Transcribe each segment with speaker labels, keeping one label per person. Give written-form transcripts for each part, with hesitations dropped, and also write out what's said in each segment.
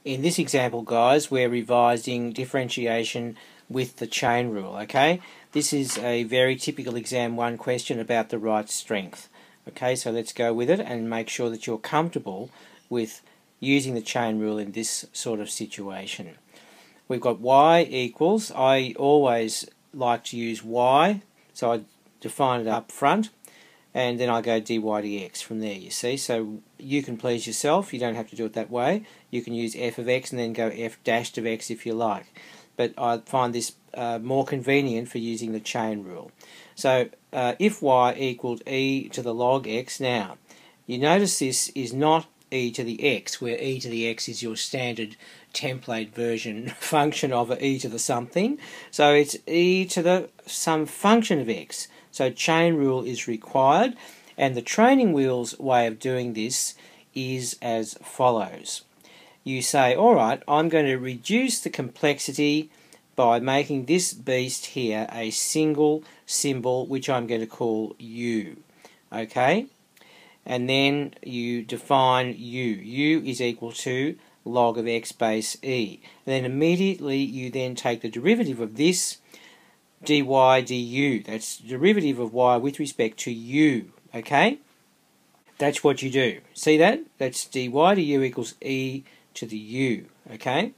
Speaker 1: In this example, guys, we're revising differentiation with the chain rule, okay? This is a very typical exam 1 question about the right strength. Okay, so let's go with it and make sure that you're comfortable with using the chain rule in this sort of situation. We've got y equals, I always like to use y, so I define it up front, and then I go dy dx from there, you see. So you can please yourself, you don't have to do it that way. You can use f of x and then go f dashed of x if you like. But I find this more convenient for using the chain rule. So if y equaled e to the log x, now you notice this is not e to the x, where e to the x is your standard template version function of e to the something. So it's e to the some function of x. So chain rule is required, and the training wheels way of doing this is as follows. You say, alright, I'm going to reduce the complexity by making this beast here a single symbol, which I'm going to call u. Okay? And then you define u. u is equal to log of x base e. And then immediately you then take the derivative of this dy du. That's the derivative of y with respect to u. Okay? That's what you do. See that? That's dy du equals e to the u. Okay?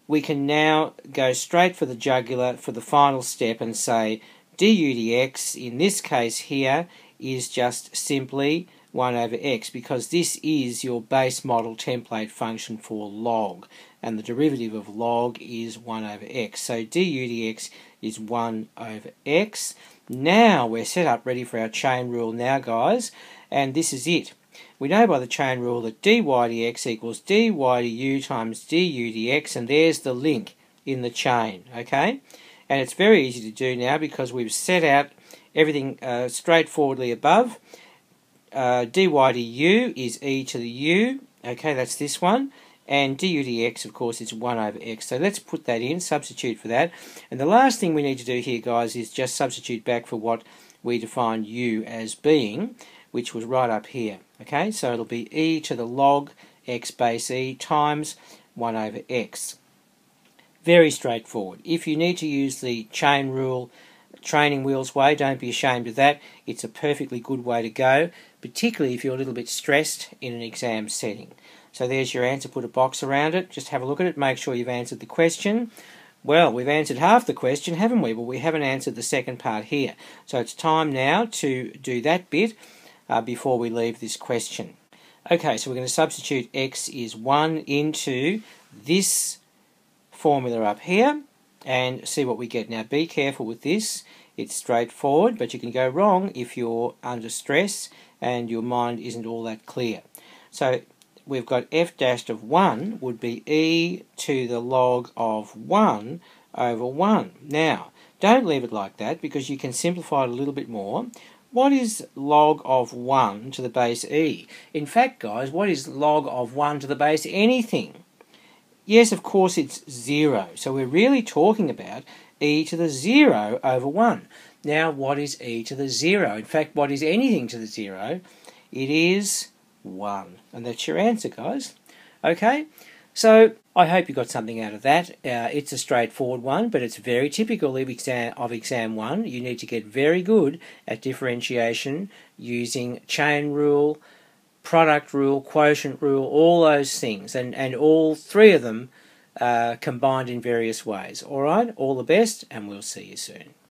Speaker 1: We can now go straight for the jugular for the final step and say du dx, in this case here, is just simply 1 over x, because this is your base model template function for log, and the derivative of log is 1 over x. So du dx is 1 over x. Now we're set up ready for our chain rule now, guys, and this is it. We know by the chain rule that dy dx equals dy du times du dx, and there's the link in the chain, okay? And it's very easy to do now because we've set out everything straightforwardly above. Dy du is e to the u, okay, that's this one, and du dx, of course, is 1 over x. So let's put that in, substitute for that. And the last thing we need to do here, guys, is just substitute back for what we defined u as being, which was right up here. Okay, so it'll be e to the log x base e times 1 over x. Very straightforward. If you need to use the chain rule training wheels way, don't be ashamed of that. It's a perfectly good way to go, particularly if you're a little bit stressed in an exam setting. So there's your answer, put a box around it, just have a look at it, make sure you've answered the question. Well, we've answered half the question, haven't we? But we haven't answered the second part here. So it's time now to do that bit before we leave this question. Okay, so we're going to substitute x is 1 into this formula up here and see what we get. Now be careful with this. It's straightforward, but you can go wrong if you're under stress and your mind isn't all that clear. So we've got f dashed of 1 would be e to the log of 1 over 1. Now, don't leave it like that, because you can simplify it a little bit more. What is log of 1 to the base e? In fact, guys, what is log of 1 to the base anything? Yes, of course, it's 0. So we're really talking about e to the 0 over 1. Now, what is e to the 0? In fact, what is anything to the 0? It is 1. And that's your answer, guys. Okay? So I hope you got something out of that. It's a straightforward one, but it's very typical of exam 1. You need to get very good at differentiation using chain rule, product rule, quotient rule, all those things, and all three of them combined in various ways. All right? All the best, and we'll see you soon.